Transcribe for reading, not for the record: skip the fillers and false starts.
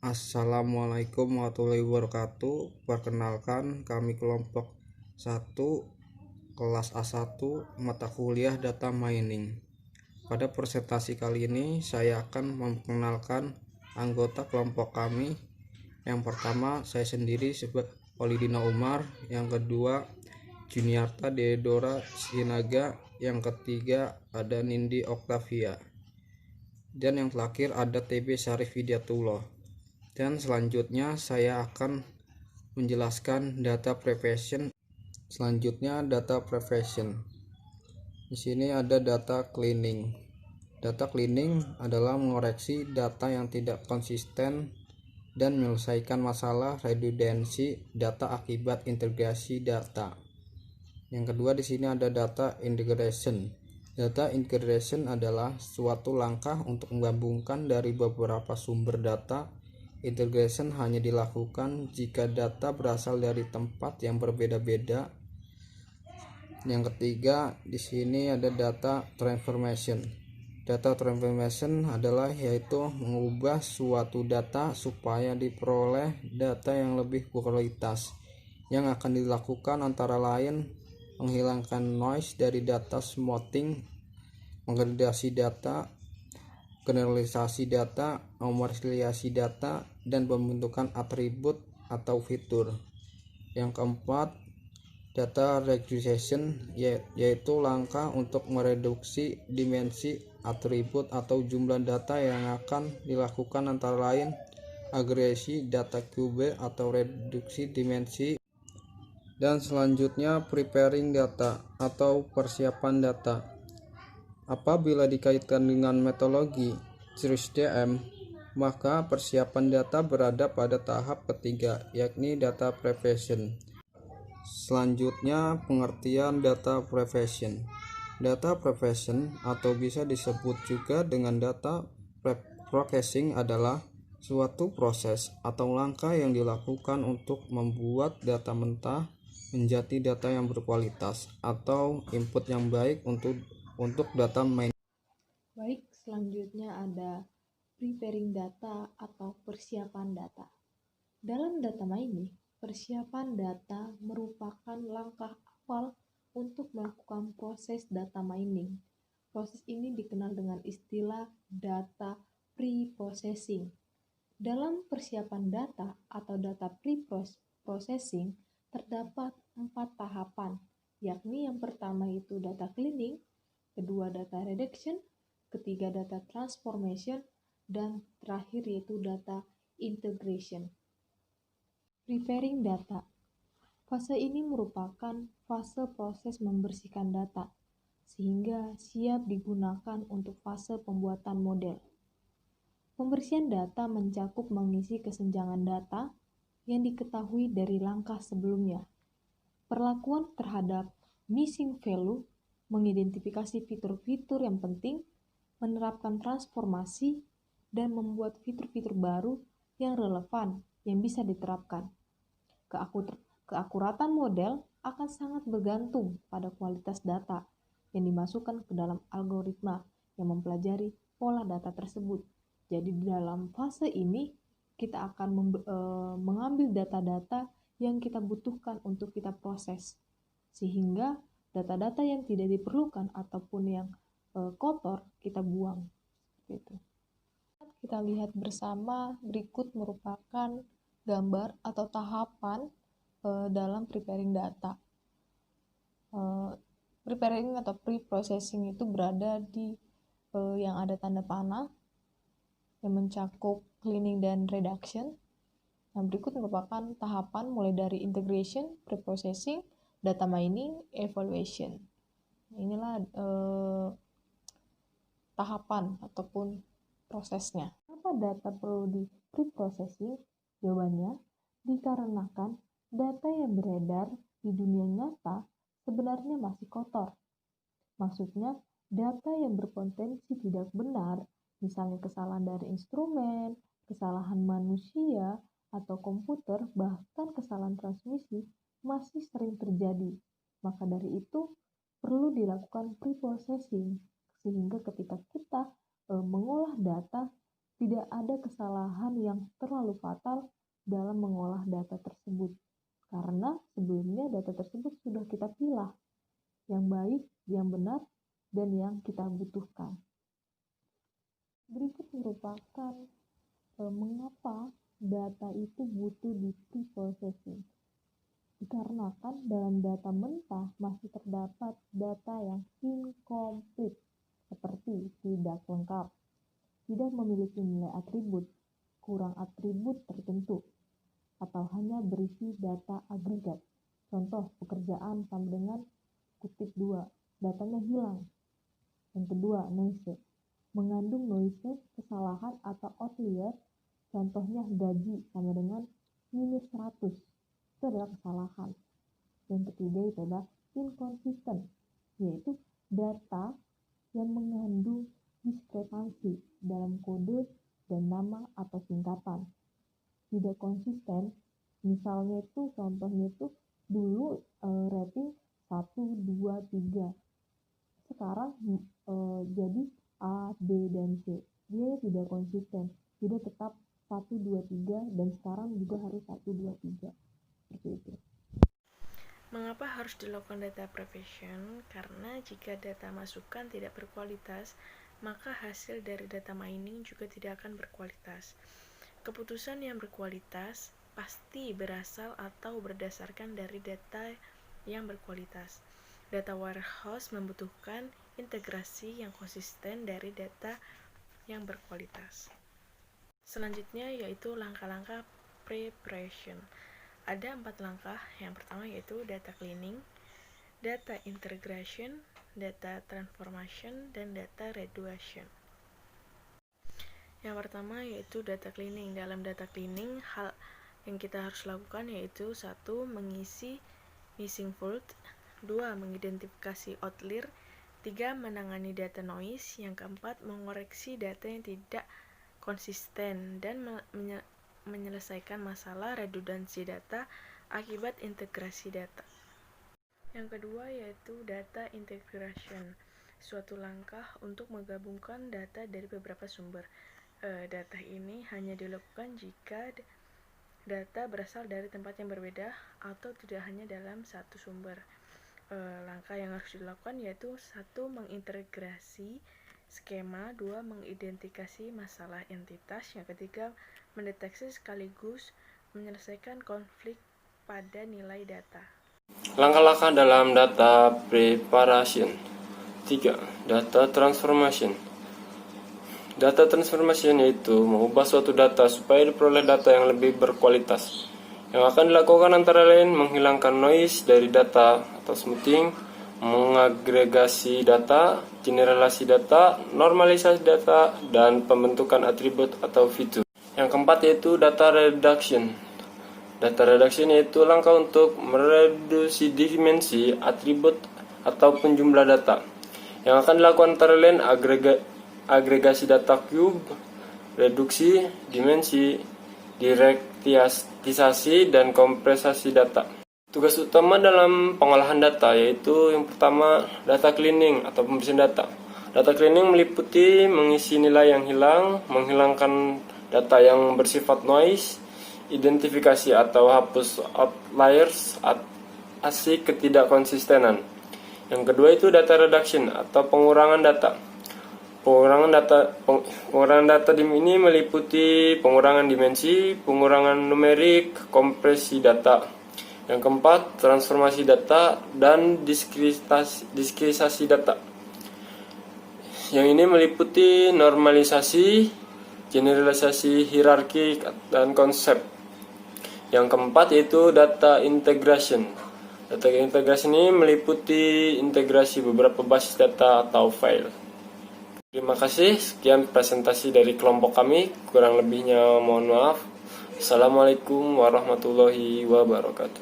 Assalamualaikum warahmatullahi wabarakatuh. Perkenalkan, kami kelompok 1 kelas A1 mata kuliah data mining. Pada presentasi kali ini saya akan memperkenalkan anggota kelompok kami. Yang pertama saya sendiri sebagai Olidina Umar, yang kedua Juniarta Deodora Sinaga, yang ketiga ada Nindi Oktavia, dan yang terakhir ada TB Syarif Hidayatullah. Dan selanjutnya saya akan menjelaskan data preparation. Selanjutnya data preparation. Di sini ada data cleaning. Data cleaning adalah mengoreksi data yang tidak konsisten dan menyelesaikan masalah redundansi data akibat integrasi data. Yang kedua di sini ada data integration. Data integration adalah suatu langkah untuk menggabungkan dari beberapa sumber data. Integration hanya dilakukan jika data berasal dari tempat yang berbeda-beda. Yang ketiga di sini ada data transformation. Data transformation adalah yaitu mengubah suatu data supaya diperoleh data yang lebih berkualitas. Yang akan dilakukan antara lain menghilangkan noise dari data, smoothing, mengvalidasi data, generalisasi data, memorisasi data, dan pembentukan atribut atau fitur. Yang keempat, data regression, yaitu langkah untuk mereduksi dimensi atribut atau jumlah data yang akan dilakukan antara lain agresi data cube atau reduksi dimensi. Dan selanjutnya preparing data atau persiapan data. Apabila dikaitkan dengan metodologi CRISP-DM, maka persiapan data berada pada tahap ketiga, yakni data preparation. Selanjutnya pengertian data preparation. Data preparation atau bisa disebut juga dengan data processing adalah suatu proses atau langkah yang dilakukan untuk membuat data mentah menjadi data yang berkualitas atau input yang baik untuk data mining. Baik, selanjutnya ada preparing data atau persiapan data. Dalam data mining, persiapan data merupakan langkah awal untuk melakukan proses data mining. Proses ini dikenal dengan istilah data pre-processing. Dalam persiapan data atau data pre-processing terdapat 4 tahapan, yakni yang pertama itu data cleaning, kedua data reduction, ketiga data transformation, dan terakhir yaitu data integration. Preparing data. Fase ini merupakan fase proses membersihkan data, sehingga siap digunakan untuk fase pembuatan model. Pembersihan data mencakup mengisi kesenjangan data yang diketahui dari langkah sebelumnya. Perlakuan terhadap missing value, mengidentifikasi fitur-fitur yang penting, menerapkan transformasi, dan membuat fitur-fitur baru yang relevan yang bisa diterapkan. Keakuratan model akan sangat bergantung pada kualitas data yang dimasukkan ke dalam algoritma yang mempelajari pola data tersebut. Jadi di dalam fase ini kita akan mengambil data-data yang kita butuhkan untuk kita proses, sehingga data-data yang tidak diperlukan ataupun yang kotor kita buang. Gitu. Kita lihat bersama, berikut merupakan gambar atau tahapan dalam preparing data. Preparing atau pre-processing itu berada di yang ada tanda panah yang mencakup cleaning dan reduction. Yang berikut merupakan tahapan mulai dari integration, pre-processing, data mining, evaluation. Inilah tahapan ataupun prosesnya. Kenapa data perlu di pre-processing? Jawabannya, dikarenakan data yang beredar di dunia nyata sebenarnya masih kotor. Maksudnya, data yang berpotensi tidak benar, misalnya kesalahan dari instrumen, kesalahan manusia, atau komputer, bahkan kesalahan transmisi, masih sering terjadi. Maka dari itu, perlu dilakukan pre-processing, sehingga ketika kita mengolah data, Tidak ada kesalahan yang terlalu fatal dalam mengolah data tersebut, karena sebelumnya data tersebut sudah kita pilah yang baik, yang benar, dan yang kita butuhkan. Berikut merupakan mengapa data itu butuh di pre-processing. Dikarenakan dalam data mentah masih terdapat data yang incomplete, seperti tidak lengkap, tidak memiliki nilai atribut, kurang atribut tertentu, atau hanya berisi data agregat. Contoh, pekerjaan sama dengan kutip 2, datanya hilang. Yang kedua, noise. Mengandung noise, kesalahan atau outlier, contohnya gaji sama dengan minus 100. Itu adalah kesalahan. Yang ketiga itu adalah inconsistent, yaitu data yang mengandung diskrepansi dalam kode dan nama atau singkatan. Tidak konsisten, misalnya itu contohnya itu dulu rating 1, 2, 3. Sekarang jadi A, B, dan C. Dia tidak konsisten, tidak tetap 1, 2, 3, dan sekarang juga harus 1, 2, 3. Seperti itu. Mengapa harus dilakukan data preparation? Karena jika data masukan tidak berkualitas, maka hasil dari data mining juga tidak akan berkualitas. Keputusan yang berkualitas pasti berasal atau berdasarkan dari data yang berkualitas. Data warehouse membutuhkan integrasi yang konsisten dari data yang berkualitas. Selanjutnya yaitu langkah-langkah preparation. Ada 4 langkah. Yang pertama yaitu data cleaning, data integration, data transformation, dan data reduction. Yang pertama yaitu data cleaning. Dalam data cleaning, hal yang kita harus lakukan yaitu 1. Mengisi missing fold, 2. Mengidentifikasi outlier, 3. Menangani data noise, yang keempat mengoreksi data yang tidak konsisten, dan menyelesaikan masalah redundansi data akibat integrasi data. Yang kedua yaitu data integration, suatu langkah untuk menggabungkan data dari beberapa sumber. Data ini hanya dilakukan jika data berasal dari tempat yang berbeda atau tidak hanya dalam satu sumber. Langkah yang harus dilakukan yaitu 1. Mengintegrasi skema, 2. Mengidentifikasi masalah entitas, yang ketiga mendeteksi sekaligus menyelesaikan konflik pada nilai data. Langkah-langkah dalam data preparation. 3. Data transformation. Data transformation yaitu mengubah suatu data supaya diperoleh data yang lebih berkualitas. Yang akan dilakukan antara lain menghilangkan noise dari data atau smoothing, mengagregasi data, generalisasi data, normalisasi data, dan pembentukan atribut atau fitur. Yang keempat yaitu data reduction. Data reduction yaitu langkah untuk mereduksi dimensi, atribut, ataupun jumlah data. Yang akan dilakukan antara lain agregasi data cube, reduksi, dimensi, direktisasi, dan kompresasi data. Tugas utama dalam pengolahan data yaitu yang pertama data cleaning atau pembersihan data. Data cleaning meliputi mengisi nilai yang hilang, menghilangkan data yang bersifat noise, identifikasi atau hapus outliers, asik ketidakkonsistenan. Yang kedua itu data reduction atau pengurangan data. Pengurangan data ini meliputi pengurangan dimensi, pengurangan numerik, kompresi data. Yang keempat, transformasi data dan diskrisasi data. Yang ini meliputi normalisasi, generalisasi hierarki dan konsep. Yang keempat yaitu data integration. Data integration ini meliputi integrasi beberapa basis data atau file. Terima kasih, sekian presentasi dari kelompok kami. Kurang lebihnya mohon maaf. Assalamualaikum warahmatullahi wabarakatuh.